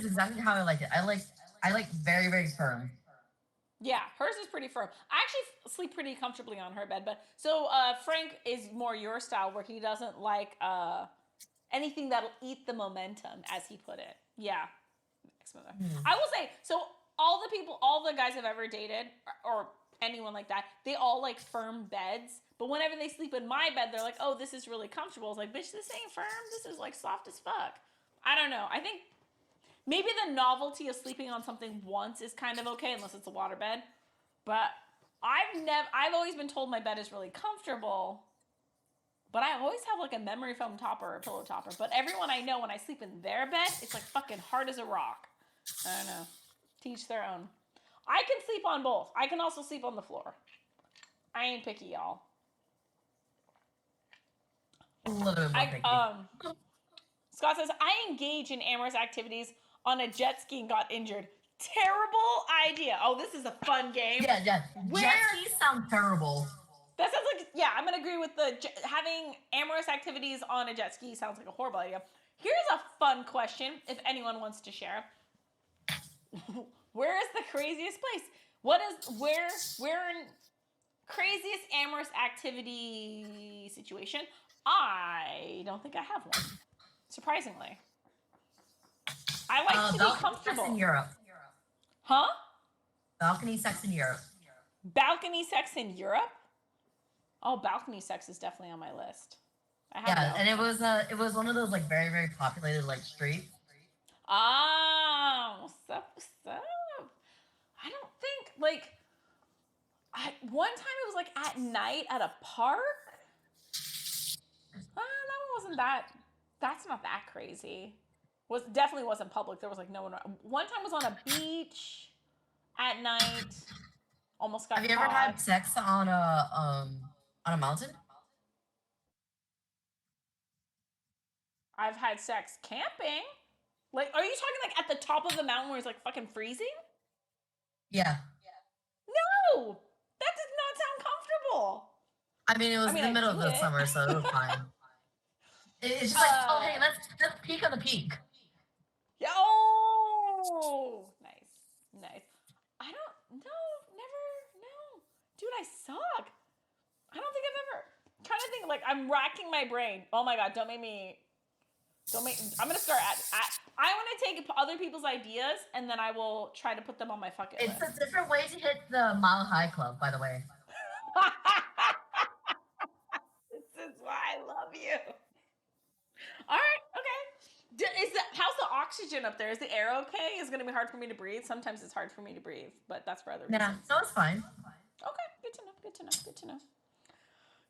is exactly how I like it. I like very, very firm. Yeah, hers is pretty firm. I actually sleep pretty comfortably on her bed, but so Frank is more your style where he doesn't like anything that'll eat the momentum, as he put it. Yeah. I will say, so all the guys I've ever dated, or anyone like that, they all like firm beds. But whenever they sleep in my bed, they're like, oh, this is really comfortable. It's like, bitch, this ain't firm. This is like soft as fuck. I don't know. I think maybe the novelty of sleeping on something once is kind of okay, unless it's a waterbed. But I've always been told my bed is really comfortable. But I always have like a memory foam topper or a pillow topper. But everyone I know, when I sleep in their bed, it's like fucking hard as a rock. I don't know. Teach their own. I can sleep on both. I can also sleep on the floor. I ain't picky, y'all. A little bit more picky. Scott says, I engage in amorous activities on a jet ski and got injured. Terrible idea. Oh, this is a fun game. Yeah. Jet skis sound terrible. That sounds like, yeah, I'm going to agree with having amorous activities on a jet ski sounds like a horrible idea. Here's a fun question, if anyone wants to share. Where is the craziest place? Where in craziest amorous activity situation? I don't think I have one. Surprisingly. I like to be comfortable. Sex in Europe. Huh? Balcony sex in Europe. Balcony sex in Europe? Oh, balcony sex is definitely on my list. And it was one of those like very, very populated like streets. Oh, so. I don't think like one time it was like at night at a park. That one wasn't that. That's not that crazy. Definitely wasn't public. There was like no one. One time was on a beach at night. Almost got. Have you ever had sex on a mountain? I've had sex camping. Like, are you talking like at the top of the mountain where it's like fucking freezing? Yeah. No, that does not sound comfortable. I mean, it was in the middle of the summer, so it was fine. It's just like, oh, hey, let's peek on the peak. Yeah. Oh, nice. I don't. No, never. No, dude, I suck. I don't think I've ever. I'm trying to think. Like, I'm racking my brain. Oh my god, don't make me. I'm gonna start I want to take other people's ideas and then I will try to put them on my fucking list. It's a different way to hit the Mile High Club, by the way. This is why I love you. All right, okay. How's the oxygen up there? Is the air okay? Is it gonna be hard for me to breathe? Sometimes it's hard for me to breathe, but that's for other reasons. Yeah, so it's fine. Okay, good to know.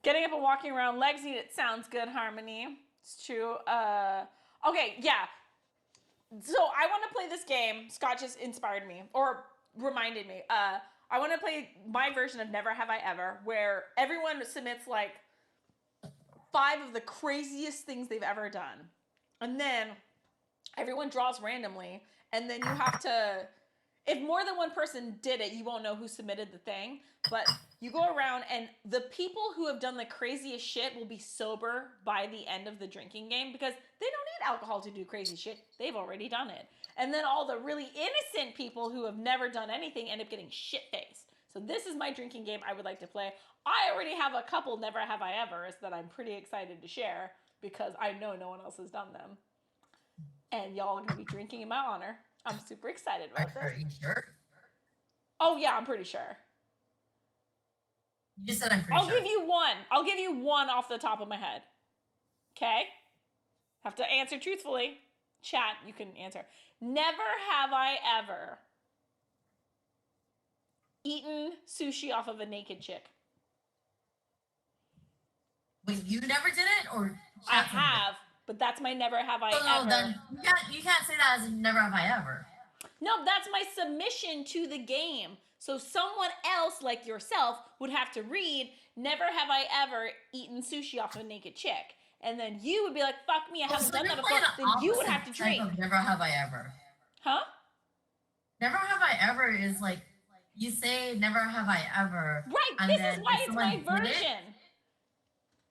Getting up and walking around, legs need it. Sounds good, Harmony. It's true. Okay, yeah. So I want to play this game. Scott just inspired me or reminded me. I want to play my version of Never Have I Ever, where everyone submits like 5 of the craziest things they've ever done. And then everyone draws randomly. And then you have to, if more than one person did it, you won't know who submitted the thing. But you go around and the people who have done the craziest shit will be sober by the end of the drinking game because they don't need alcohol to do crazy shit. They've already done it. And then all the really innocent people who have never done anything end up getting shit-faced. So this is my drinking game I would like to play. I already have a couple Never Have I Evers that I'm pretty excited to share because I know no one else has done them. And y'all are going to be drinking in my honor. I'm super excited about this. Are you sure? Oh, yeah, I'm pretty sure. You just said I'm pretty sure. I'll give you one. I'll give you one off the top of my head. Okay? Have to answer truthfully. Chat, you can answer. Never have I ever eaten sushi off of a naked chick. Wait, you never did it? Or I have, but that's my never have I ever. Then you can't say that as never have I ever. No, that's my submission to the game. So someone else like yourself would have to read, never have I ever eaten sushi off of a naked chick. And then you would be like, fuck me, I haven't done that before. Then you would have to drink. Never have I ever. Huh? Never have I ever is like, you say never have I ever. Right, this is why it's my version.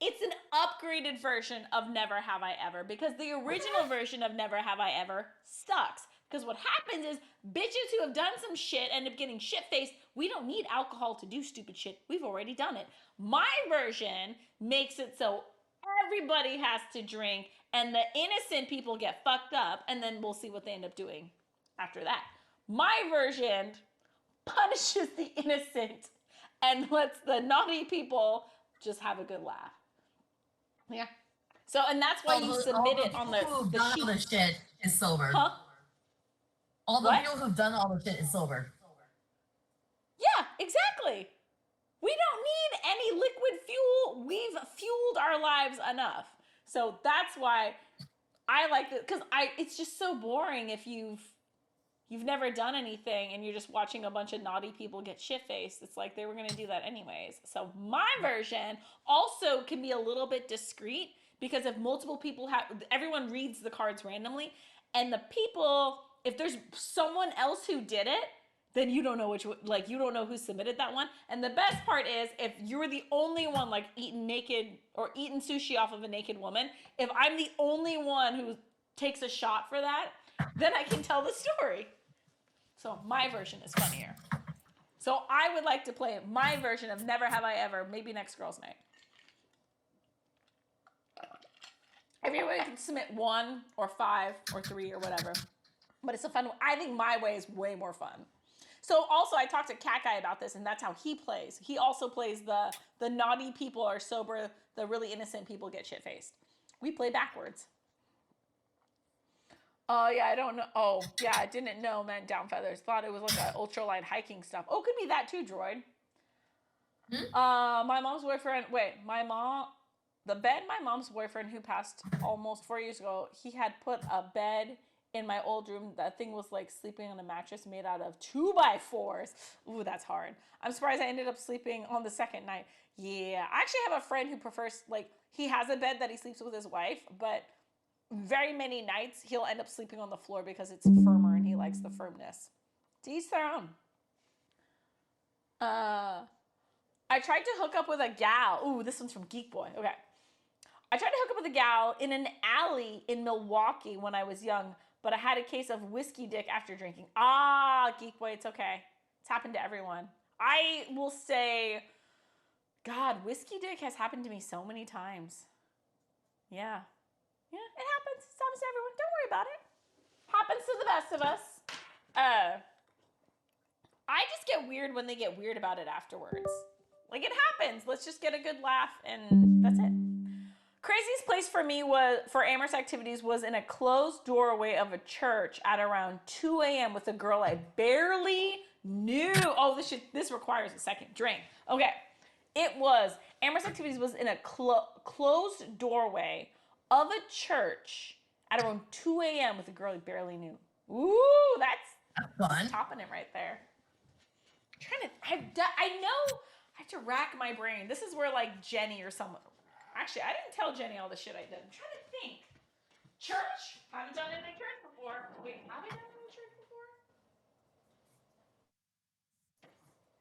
It's an upgraded version of Never Have I Ever because the original version of Never Have I Ever sucks. Because what happens is bitches who have done some shit end up getting shit-faced. We don't need alcohol to do stupid shit. We've already done it. My version makes it so everybody has to drink and the innocent people get fucked up, and then we'll see what they end up doing after that. My version punishes the innocent and lets the naughty people just have a good laugh. Yeah. So, and that's why you submit it on the sheet. All the shit is sober. Huh? All the people who've done all the shit is sober. Yeah, exactly. We don't need any liquid fuel. We've fueled our lives enough. So that's why I like it, because it's just so boring if you've never done anything and you're just watching a bunch of naughty people get shit-faced. It's like they were going to do that anyways. So my version also can be a little bit discreet, because if multiple people everyone reads the cards randomly, and the people, if there's someone else who did it, then you don't know you don't know who submitted that one. And the best part is, if you're the only one like eating naked or eating sushi off of a naked woman, if I'm the only one who takes a shot for that, then I can tell the story. So my version is funnier. So I would like to play my version of Never Have I Ever, maybe next girls' night. Everybody can submit 1 or 5 or 3 or whatever. But it's a fun one. I think my way is way more fun. So also, I talked to Cat Guy about this, and that's how he plays. He also plays the naughty people are sober, the really innocent people get shit-faced. We play backwards. Oh, yeah, I don't know. Oh, yeah, I didn't know meant down feathers. Thought it was like an ultralight hiking stuff. Oh, could be that too, droid. My mom's boyfriend, the bed my mom's boyfriend, who passed almost 4 years ago, he had put a bed in my old room. That thing was like sleeping on a mattress made out of 2x4s. Ooh, that's hard. I'm surprised I ended up sleeping on the second night. Yeah, I actually have a friend who prefers, like, he has a bed that he sleeps with his wife, but very many nights he'll end up sleeping on the floor because it's firmer and he likes the firmness. To each their own. I tried to hook up with a gal. Ooh, this one's from Geek Boy. Okay. I tried to hook up with a gal in an alley in Milwaukee when I was young, but I had a case of whiskey dick after drinking. Geek Boy, it's okay. It's happened to everyone. I will say, God, whiskey dick has happened to me so many times. Yeah. Yeah, it happens. It happens to everyone. Don't worry about it. Happens to the best of us. I just get weird when they get weird about it afterwards. Like, it happens. Let's just get a good laugh, and that's it. Craziest place for me for amorous activities was in a closed doorway of a church at around 2 a.m. with a girl I barely knew. Oh, this requires a second drink. Okay. Amorous activities was in a closed doorway of a church at around 2 a.m. with a girl I barely knew. Ooh, that's fun. Topping it right there. I know I have to rack my brain. This is where, like, Jenny or someone. Actually, I didn't tell Jenny all the shit I did. I'm trying to think. Church? Haven't done it in a church before. Wait, have I done it in a church before?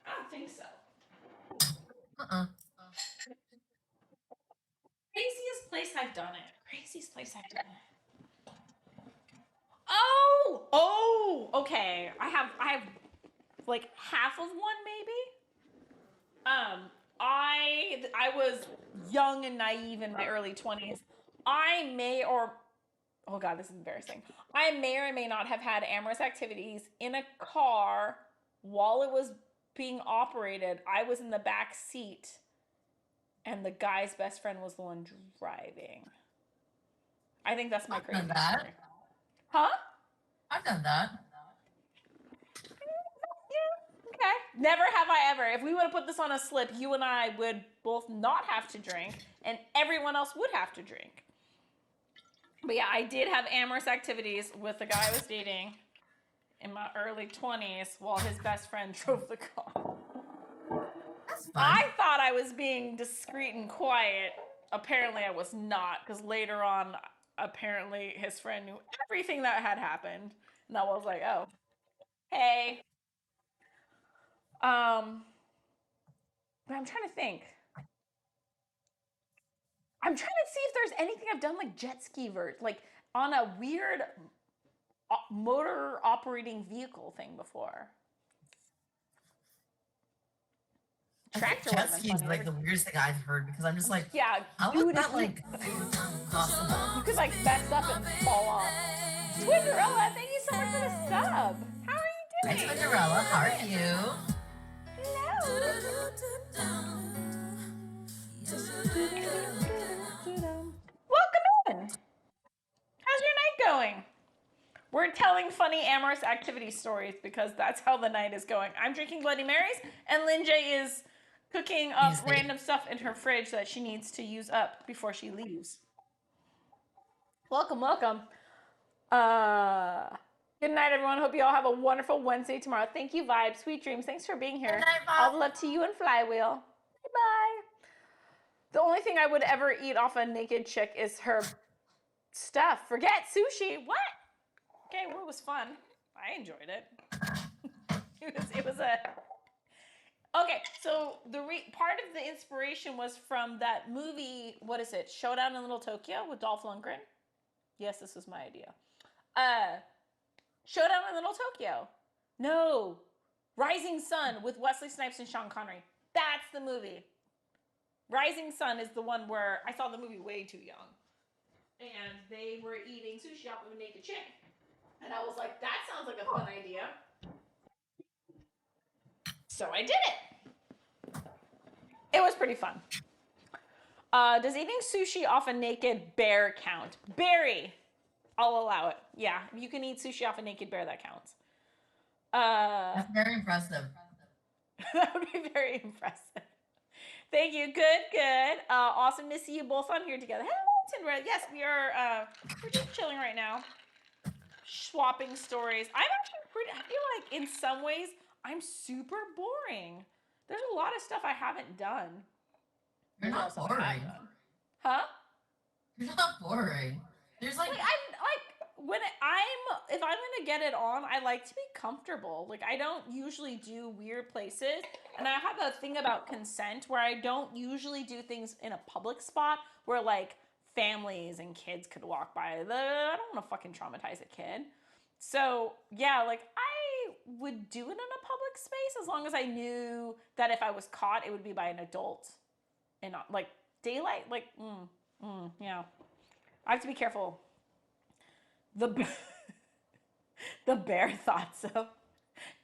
I don't think so. Craziest place I've done it. Craziest place I've done it. Oh, okay. I have like half of one maybe. I was young and naive in my early 20s. Oh God, this is embarrassing. I may or may not have had amorous activities in a car while it was being operated. I was in the back seat and the guy's best friend was the one driving. I think that's my crazy story. Huh? I've done that. Yeah, okay. Never have I ever. If we would have put this on a slip, you and I would both not have to drink, and everyone else would have to drink. But yeah, I did have amorous activities with the guy I was dating in my early 20s while his best friend drove the car. That's fun. I thought I was being discreet and quiet. Apparently I was not, because later on, apparently his friend knew everything that had happened. And I was like, oh, hey. But I'm trying to think. I'm trying to see if there's anything I've done like jet ski like on a weird motor operating vehicle thing before. Tractor jet ski is like the weirdest thing I've heard because I'm just like, yeah, how dude, is that like possible? You could like mess up and fall off. Twinderella, thank you so much for the sub. How are you doing? Hi, Twinderella, how are you? Hello. Welcome in. How's your night going? We're telling funny amorous activity stories because that's how the night is going. I'm drinking Bloody Marys, and Lynn J is cooking up random stuff in her fridge that she needs to use up before she leaves. Welcome, welcome. Good night, everyone. Hope you all have a wonderful Wednesday tomorrow. Thank you, Vibe. Sweet dreams. Thanks for being here. Good night, Bob. All the love to you and Flywheel. Bye. The only thing I would ever eat off a naked chick is her stuff. Forget sushi. What? Okay, well, it was fun. I enjoyed it. It was a... Okay, so part of the inspiration was from that movie, what is it? Showdown in Little Tokyo with Dolph Lundgren? Yes, this was my idea. Showdown in Little Tokyo. No. Rising Sun with Wesley Snipes and Sean Connery. That's the movie. Rising Sun is the one where I saw the movie way too young. And they were eating sushi off of a naked chick. And I was like, that sounds like a fun idea. So I did it. It was pretty fun. Does eating sushi off a naked bear count? Barry. I'll allow it. Yeah, if you can eat sushi off a naked bear, that counts. That's very impressive. That would be very impressive. Thank you. Good. Awesome to see you both on here together. Hello, Tindra. Yes, we're just chilling right now. Swapping stories. I'm actually I feel like in some ways I'm super boring. There's a lot of stuff I haven't done. You're not boring. Huh? You're not boring. There's like if I'm gonna get it on, I like to be comfortable. Like I don't usually do weird places, and I have a thing about consent where I don't usually do things in a public spot where like families and kids could walk by. I don't want to fucking traumatize a kid. So yeah, like I would do it in a public space as long as I knew that if I was caught, it would be by an adult, and not like daylight. Like yeah, I have to be careful. The bear thought so.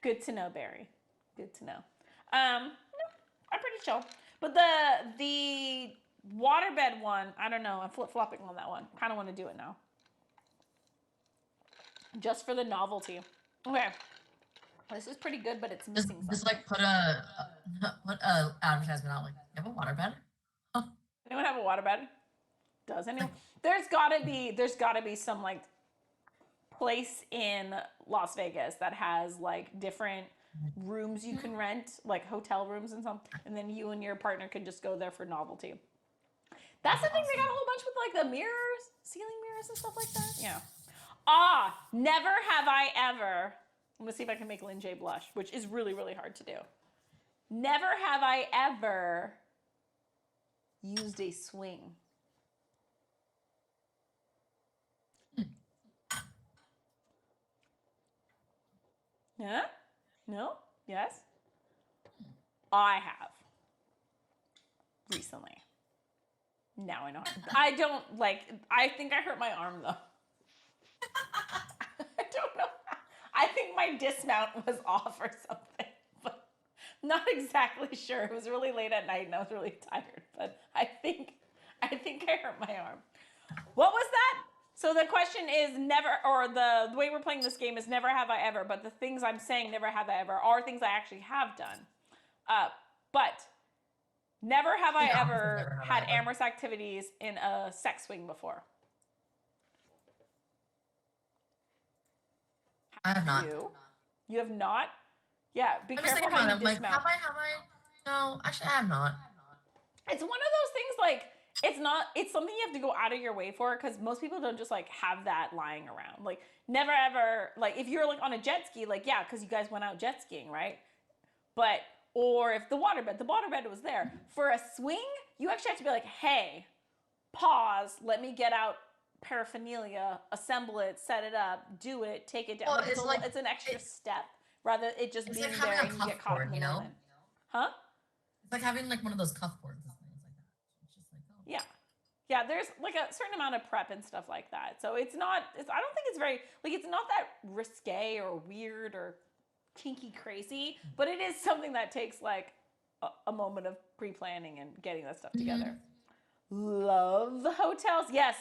Good to know, Barry. Good to know. I'm pretty chill. But the waterbed one, I don't know. I'm flip-flopping on that one. Kind of want to do it now. Just for the novelty. Okay. This is pretty good, but it's missing something. Just like put a advertisement out like, you have a waterbed? Oh. Anyone have a waterbed? Does anyone? There's gotta be some like place in Las Vegas that has like different rooms you can rent, like hotel rooms and something, and then you and your partner can just go there for novelty. That's the thing. They got a whole bunch with like the mirrors, ceiling mirrors and stuff like that. Yeah. Never have I ever. I'm gonna see if I can make Lynn J blush, which is really, really hard to do. Never have I ever used a swing. Yeah? No? Yes? I have. Recently. Now I know. I don't like, I think I hurt my arm though. I don't know. I think my dismount was off or something, but not exactly sure. It was really late at night and I was really tired, but I think I hurt my arm. What was that? So the question is never, or the way we're playing this game is never have I ever, but the things I'm saying never have I ever are things I actually have done. But never have I ever had amorous activities in a sex swing before. I have not. You have not? Yeah, be careful how you dismount. Have I? No, actually I have not. It's one of those things like, it's something you have to go out of your way for because most people don't just like have that lying around. Like never ever, like if you're like on a jet ski, like yeah, because you guys went out jet skiing, right? But, or if the waterbed was there. For a swing, you actually have to be like, hey, pause, let me get out paraphernalia, assemble it, set it up, do it, take it down. Well, Like it's an extra step rather it just it's being like having there a and you cuff get caught up in board, the you know? moment. Huh? It's like having like one of those cuff boards and things like that. It's just like, oh. Yeah. Yeah, there's like a certain amount of prep and stuff like that. So it's not, I don't think it's very, like, it's not that risque or weird or kinky crazy, but it is something that takes like a moment of pre planning and getting that stuff together. Love hotels. Yes.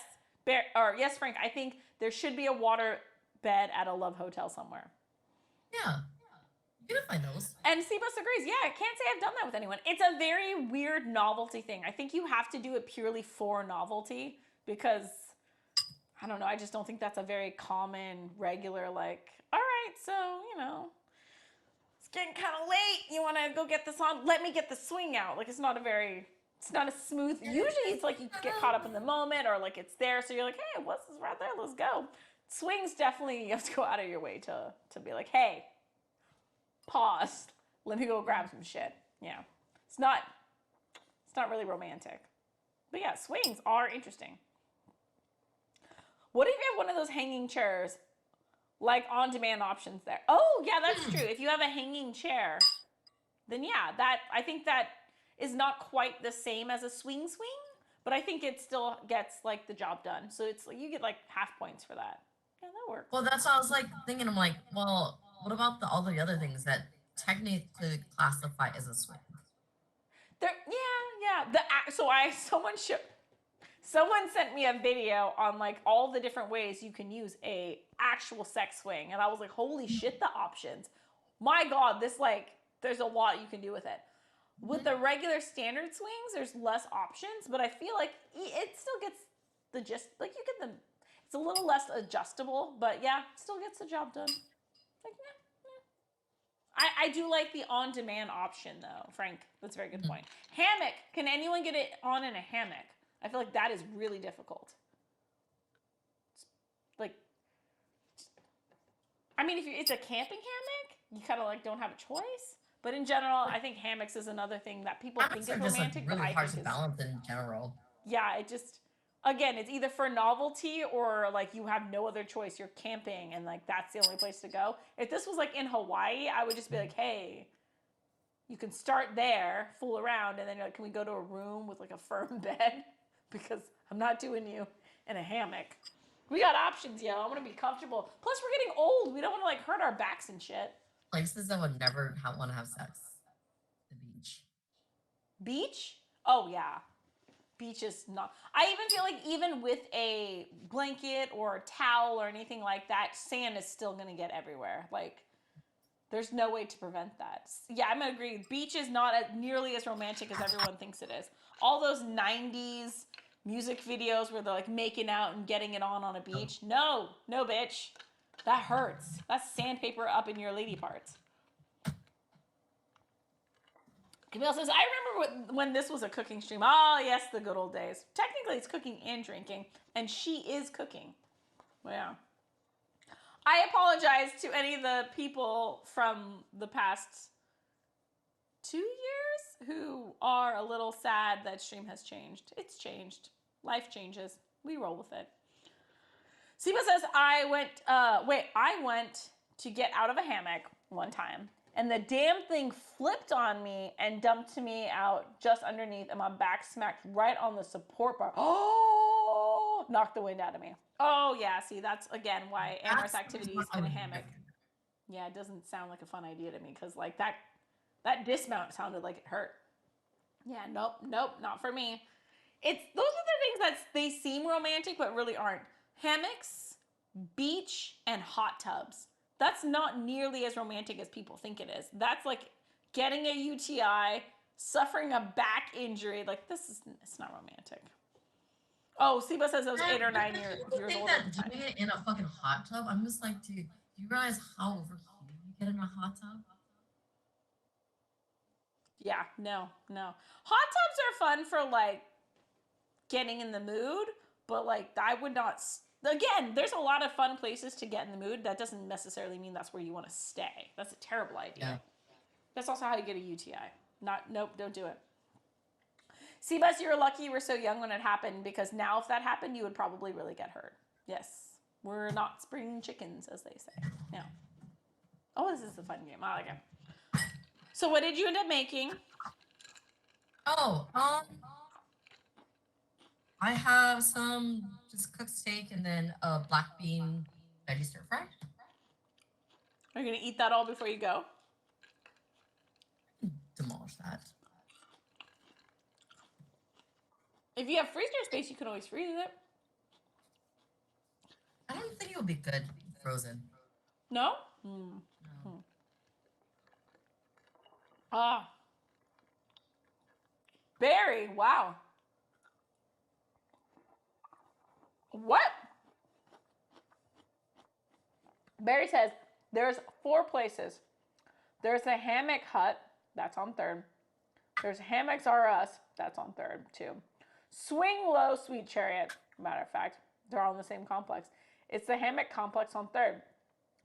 Yes, Frank, I think there should be a water bed at a love hotel somewhere. Yeah. You can find those. And Sebus agrees. Yeah, I can't say I've done that with anyone. It's a very weird novelty thing. I think you have to do it purely for novelty because, I don't know, I just don't think that's a very common, regular, like, all right, so, it's getting kind of late. You want to go get this on? Let me get the swing out. Like, it's not a smooth, usually it's like you get caught up in the moment or like it's there. So you're like, hey, what's this right there? Let's go. Swings definitely, you have to go out of your way to be like, hey, pause. Let me go grab some shit. Yeah. It's not really romantic. But yeah, swings are interesting. What if you have one of those hanging chairs, like on-demand options there? Oh, yeah, that's true. If you have a hanging chair, then yeah, I think that is not quite the same as a swing, but I think it still gets like the job done. So it's like you get like half points for that. Yeah, that works. Well, that's what I was like thinking. I'm like, well, what about all the other things that technically classify as a swing? Someone sent me a video on like all the different ways you can use a actual sex swing, and I was like, holy shit, the options! My God, there's a lot you can do with it. With the regular standard swings, there's less options, but I feel like it still gets the gist. Like you get the, it's a little less adjustable, but yeah, still gets the job done. Like yeah. I do like the on-demand option though, Frank. That's a very good point. Hammock. Can anyone get it on in a hammock? I feel like that is really difficult. Like, I mean, if it's a camping hammock, you kind of like don't have a choice. But in general, I think hammocks is another thing that people think is romantic, really but I hard think to balance in general. Yeah, it just, again, it's either for novelty or like you have no other choice. You're camping and like that's the only place to go. If this was like in Hawaii, I would just be like, hey, you can start there, fool around, and then you're like, can we go to a room with like a firm bed? Because I'm not doing you in a hammock. We got options, yo. I want to be comfortable. Plus, we're getting old. We don't want to like hurt our backs and shit. Places I would never want to have sex. The beach. Beach? Oh yeah. Beach is not. I even feel like even with a blanket or a towel or anything like that, sand is still gonna get everywhere. Like, there's no way to prevent that. Yeah, I'm gonna agree. Beach is not nearly as romantic as everyone thinks it is. All those '90s music videos where they're like making out and getting it on a beach. No, bitch. That hurts. That's sandpaper up in your lady parts. Camille says, I remember when this was a cooking stream. Oh, yes, the good old days. Technically, it's cooking and drinking, and she is cooking. Well, yeah. I apologize to any of the people from the past 2 years who are a little sad that stream has changed. It's changed. Life changes. We roll with it. Siva says, I went to get out of a hammock one time, and the damn thing flipped on me and dumped me out just underneath, and my back smacked right on the support bar. Oh, knocked the wind out of me. Oh, yeah, see, that's, again, why amorous activities in a hammock. Yeah, it doesn't sound like a fun idea to me, because, like, that dismount sounded like it hurt. Yeah, nope, not for me. Those are the things that they seem romantic, but really aren't. Hammocks, beach, and hot tubs. That's not nearly as romantic as people think it is. That's like getting a UTI, suffering a back injury. Like, it's not romantic. Oh, Siba says I was 8 or 9 years old at the time. Doing it in a fucking hot tub, I'm just like, dude, do you realize how overheated you get in a hot tub? Yeah, no. Hot tubs are fun for like getting in the mood, but like I would not. Again, there's a lot of fun places to get in the mood. That doesn't necessarily mean that's where you want to stay. That's a terrible idea. Yeah. That's also how you get a UTI. Nope, don't do it. Seabus, you're lucky you were so young when it happened, because now if that happened, you would probably really get hurt. Yes. We're not spring chickens, as they say. Yeah. Oh, this is a fun game. I like it. So what did you end up making? Oh, I have some just cooked steak and then a black bean veggie stir fry. Are you going to eat that all before you go? Demolish that. If you have freezer space, you can always freeze it. I don't think it would be good frozen. No? No. Ah. Berry, wow. What? Barry says, there's 4 places. There's the Hammock Hut, that's on 3rd. There's Hammocks R Us, that's on 3rd too. Swing Low Sweet Chariot, matter of fact, they're all in the same complex. It's the Hammock Complex on 3rd.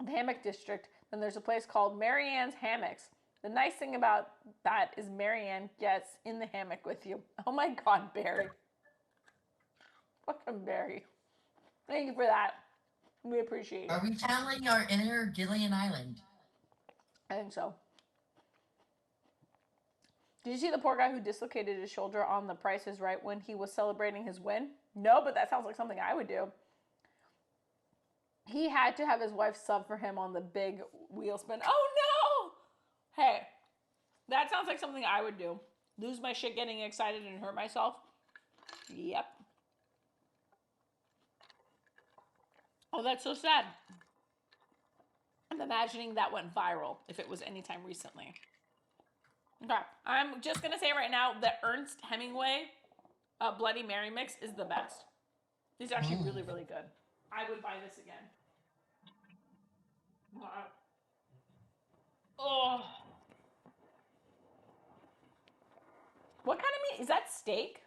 The Hammock District, then there's a place called Marianne's Hammocks. The nice thing about that is Marianne gets in the hammock with you. Oh my God, Barry. Fucking Barry. Thank you for that. We appreciate it. Are we channeling our inner Gillian Island? I think so. Did you see the poor guy who dislocated his shoulder on The Price is Right when he was celebrating his win? No, but that sounds like something I would do. He had to have his wife sub for him on the big wheel spin. Oh no! Hey, that sounds like something I would do. Lose my shit getting excited and hurt myself. Yep. Oh, that's so sad. I'm imagining that went viral if it was anytime recently. Okay, I'm just going to say right now that Ernest Hemingway Bloody Mary mix is the best. It's actually really, really good. I would buy this again. Oh. What kind of meat? Is that steak?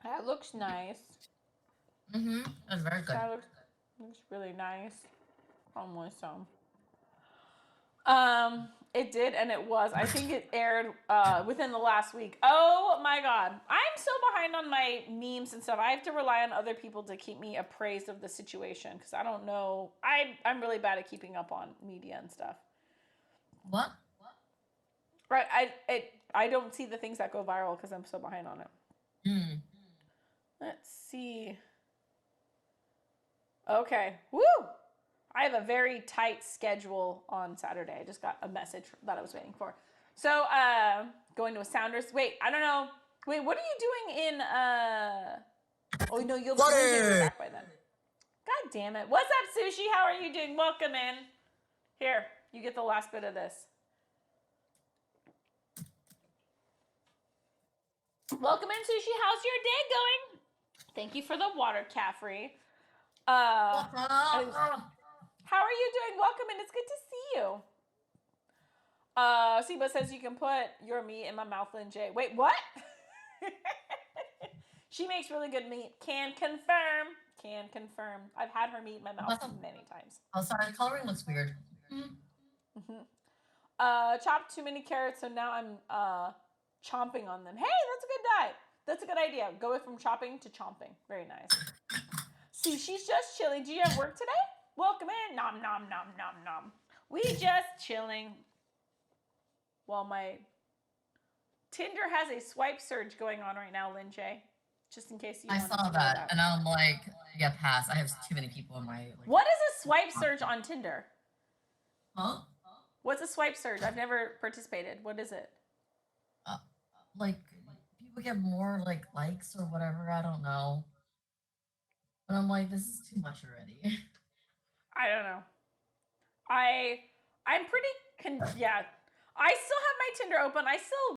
That looks nice. That's very good. That looks really nice. Almost some. It did, and it was. I think it aired within the last week. Oh my God. I'm so behind on my memes and stuff. I have to rely on other people to keep me appraised of the situation, because I don't know. I'm really bad at keeping up on media and stuff. What? Right. I don't see the things that go viral because I'm so behind on it. Let's see. Okay. Woo! I have a very tight schedule on Saturday. I just got a message that I was waiting for. So, going to a Sounders. Wait, I don't know. Wait, what are you doing in, oh, no, you'll be back by then. God damn it. What's up, Sushi? How are you doing? Welcome in. Here, you get the last bit of this. Welcome in, Sushi. How's your day going? Thank you for the water, Caffrey. How are you doing? Welcome in. It's good to see you. Siba says you can put your meat in my mouth, Lynn J. Wait, what? She makes really good meat. Can confirm. Can confirm. I've had her meat in my mouth many times. Oh, sorry. The coloring looks weird. Chopped too many carrots, so now I'm chomping on them. Hey, that's a good diet. That's a good idea. Go from chopping to chomping. Very nice. See, she's just chilling. Do you have work today? Welcome in. Nom, nom, nom, nom, nom. We just chilling. Well, my Tinder has a swipe surge going on right now, Lynn J. Just in case you I saw that, and I'm like, yeah, pass. I have too many people in my... What is a swipe surge on Tinder? Huh? What's a swipe surge? I've never participated. What is it? Like, people get more, like, likes or whatever. I don't know. But I'm like, this is too much already. I don't know. I'm pretty... yeah. I still have my Tinder open. I still